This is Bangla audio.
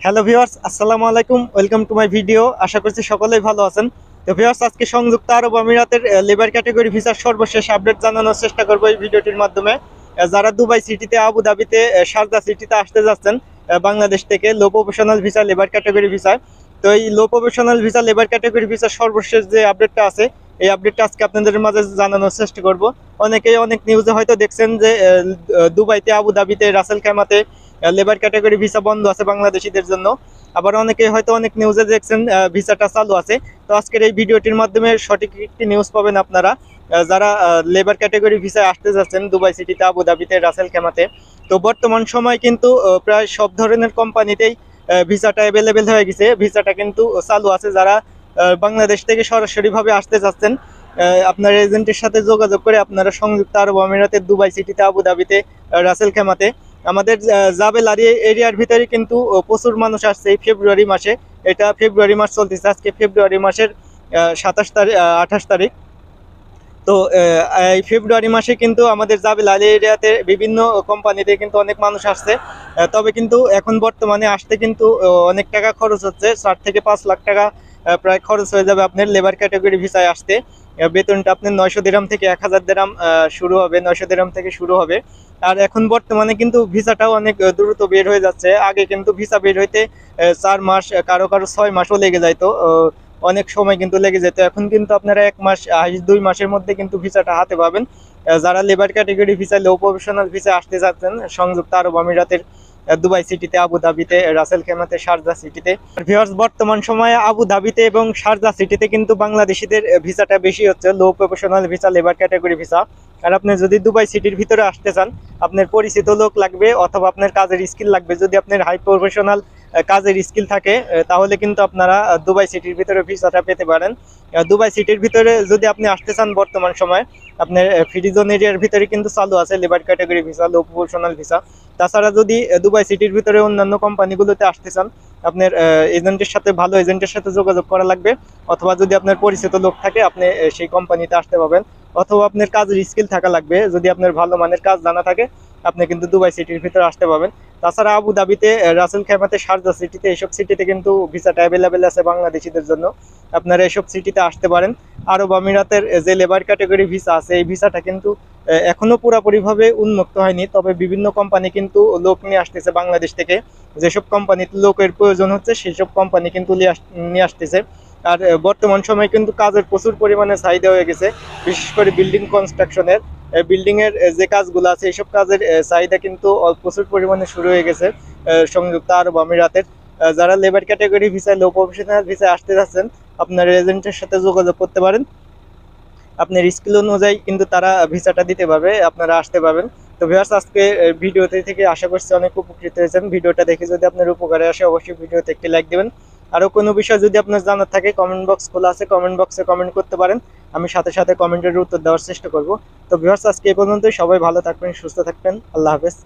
হ্যালো ভিউয়ার্স, আসসালামু আলাইকুম। Welcome to my video. আশা করছি সকলেই ভালো আছেন। তো ভিউয়ার্স, আজকে সংযুক্ত আরব আমিরাতের লেবার ক্যাটাগরি ভিসার সর্বশেষ আপডেট জানানোর চেষ্টা করব এই ভিডিওটির মাধ্যমে। যারা দুবাই সিটিতে, আবুধাবিতে, শারজা সিটিতে আসতে যাচ্ছেন বাংলাদেশ থেকে low professional visa, labour category visa, তো এই low professional visa, labour category ভিসার সর্বশেষ যে আপডেটটা আছে, এই আপডেটটা আজকে আপনাদের মাঝে জানানোর চেষ্টা করব। অনেকেই অনেক নিউজে হয়তো দেখছেন যে দুবাইতে, আবুধাবিতে, রাসেল খাইমাতে লেবার ক্যাটাগরি ভিসা বন্ধ আছে বাংলাদেশিদের জন্য। আবার অনেকে হয়তো অনেক নিউজে দেখছেন ভিসাটা চালু আছে। তো আজকের এই ভিডিওটির মাধ্যমে সঠিক একটি নিউজ পাবেন আপনারা, যারা লেবার ক্যাটাগরি ভিসায় আসতে যাচ্ছেন দুবাই সিটিতে, আবুধাবিতে, রাসেল খাইমাতে। তো বর্তমান সময় কিন্তু প্রায় সব ধরনের কোম্পানিতেই ভিসাটা অ্যাভেলেবেল হয়ে গেছে, ভিসাটা কিন্তু চালু আছে। যারা বাংলাদেশ থেকে সরাসরিভাবে আসতে চাচ্ছেন, আপনার এজেন্টের সাথে যোগাযোগ করে আপনারা সংযুক্ত আরব আমিরাতের দুবাই সিটিতে, আবুধাবিতে, রাসেল খাইমাতে, আমাদের জাবেল এরিয়ার ভিতরে কিন্তু প্রচুর মানুষ আসছে এই ফেব্রুয়ারি মাসে। এটা ফেব্রুয়ারি মাস চলতেছে, আজকে ফেব্রুয়ারি মাসের 28 তারিখ। তো এই ফেব্রুয়ারি মাসে কিন্তু আমাদের জাবেল আলী এরিয়াতে বিভিন্ন কোম্পানিতে কিন্তু অনেক মানুষ আসছে। তবে কিন্তু এখন বর্তমানে আসতে কিন্তু অনেক টাকা খরচ হচ্ছে, 4 থেকে 5 লাখ টাকা প্রায় খরচ হয়ে যাবে আপনার লেবার ক্যাটাগরি ভিসায় আসতে। বেতনটা আপনার 900 দিরহাম থেকে 1000 দিরহাম শুরু হবে, 900 দিরহাম থেকে শুরু হবে। আর এখন বর্তমানে কিন্তু ভিসাটাও অনেক দ্রুত বের হয়ে যাচ্ছে। আগে কিন্তু ভিসা বের হইতে 4 মাস, কারো কারো 6 মাসও লেগে যাইতো, অনেক সময় কিন্তু লেগে যেত। এখন কিন্তু আপনারা 1 মাস, 2 মাসের মধ্যে কিন্তু ভিসাটা হাতে পাবেন। যারা লেবার ক্যাটাগরি ভিসা, লো প্রফেশনাল ভিসা আসতে যাচ্ছেন সংযুক্ত আরব আমিরাতের দুবাই সিটিতে, আবুধাবিতে, রাসেল খাইমাতে, শারজা সিটিতে। ভিউয়ার্স, বর্তমান সময়ে আবুধাবিতে এবং শারজা সিটিতে কিন্তু বাংলাদেশিদের ভিসাটা বেশি হচ্ছে, low professional visa, labour category visa. আর আপনি যদি দুবাই সিটির ভিতরে আসতে চান, আপনার পরিচিত লোক লাগবে অথবা আপনার কাজের স্কিল লাগবে। যদি আপনার হাই প্রফেশনাল কাজের স্কিল থাকে, তাহলে কিন্তু আপনারা দুবাই সিটির ভিতরে ভিসাটা পেতে পারেন। দুবাই সিটির ভিতরে যদি আপনি আসতে চান, বর্তমান সময় আপনার ফ্রি জোন এরিয়ার ভিতরে কিন্তু চালু আছে লেবার ক্যাটাগরি ভিসা, লো প্রফেশনাল ভিসা। তাছাড়া যদি দুবাই সিটির ভিতরে অন্যান্য কোম্পানিগুলোতে আসতে চান, আপনার এজেন্টের সাথে, ভালো এজেন্টের সাথে যোগাযোগ করা লাগবে। অথবা যদি আপনার পরিচিত লোক থাকে, আপনি সেই কোম্পানিতে আসতে পারবেন। অথবা আপনার কাজের স্কিল থাকা লাগবে, যদি আপনার ভালো মানের কাজ জানা থাকে, আপনি কিন্তু দুবাই সিটির ভিতরে আসতে পারবেন। তাছাড়া আবুধাবিতে, রাসেল খাইমাতে, শারজা সিটিতে, এইসব সিটিতে কিন্তু ভিসাটা অ্যাভেলেবেল আছে বাংলাদেশিদের জন্য। আপনারা এইসব সিটিতে আসতে পারেন। আরব আমিরাতের যে লেবার ক্যাটাগরি ভিসা আছে, এই ভিসাটা কিন্তু এখনো পুরোপুরিভাবে উন্মুক্ত হয়নি। তবে বিভিন্ন কোম্পানি কিন্তু লোক নিয়ে আসতেছে বাংলাদেশ থেকে। যেসব কোম্পানিতে লোকের প্রয়োজন হচ্ছে, সেই সব কোম্পানি কিন্তু নিয়ে আসতেছে। আর বর্তমান সময়ে কিন্তু কাজের প্রচুর পরিমাণে চাহিদা হয়ে গেছে, বিশেষ করে বিল্ডিং কনস্ট্রাকশনের, বিল্ডিং এর যে কাজগুলো আছে, এইসব কাজের চাহিদা কিন্তু প্রচুর পরিমাণে শুরু হয়ে গেছে সংযুক্ত আরব আমিরাতের। যারা লেবার ক্যাটাগরি ভিসায়, লো প্রফেশনাল ভিসায় আসতে যাচ্ছেন, আপনার এজেন্টের সাথে যোগাযোগ করতে পারেন। আপনার স্কিল অনুযায়ী কিন্তু তারা ভিসাটা দিতে পারবে, আপনারা আসতে পারবেন। তো ভিউয়ার্স, আজকে ভিডিওতে থেকে আশা করছি অনেক উপকৃত হয়েছেন। ভিডিওটা দেখে যদি আপনার উপকারে আসে, অবশ্যই ভিডিওতে একটি লাইক দিবেন। আরও কোনো বিষয় যদি আপনার জানার থাকে, কমেন্ট বক্স খোলা আছে, কমেন্ট বক্সে কমেন্ট করতে পারেন। আমি সাথে সাথে কমেন্টের উত্তর দেওয়ার চেষ্টা করব। তো ভিউয়ার্স, আজকে এই পর্যন্তই। সবাই ভালো থাকবেন, সুস্থ থাকবেন। আল্লাহ হাফেজ।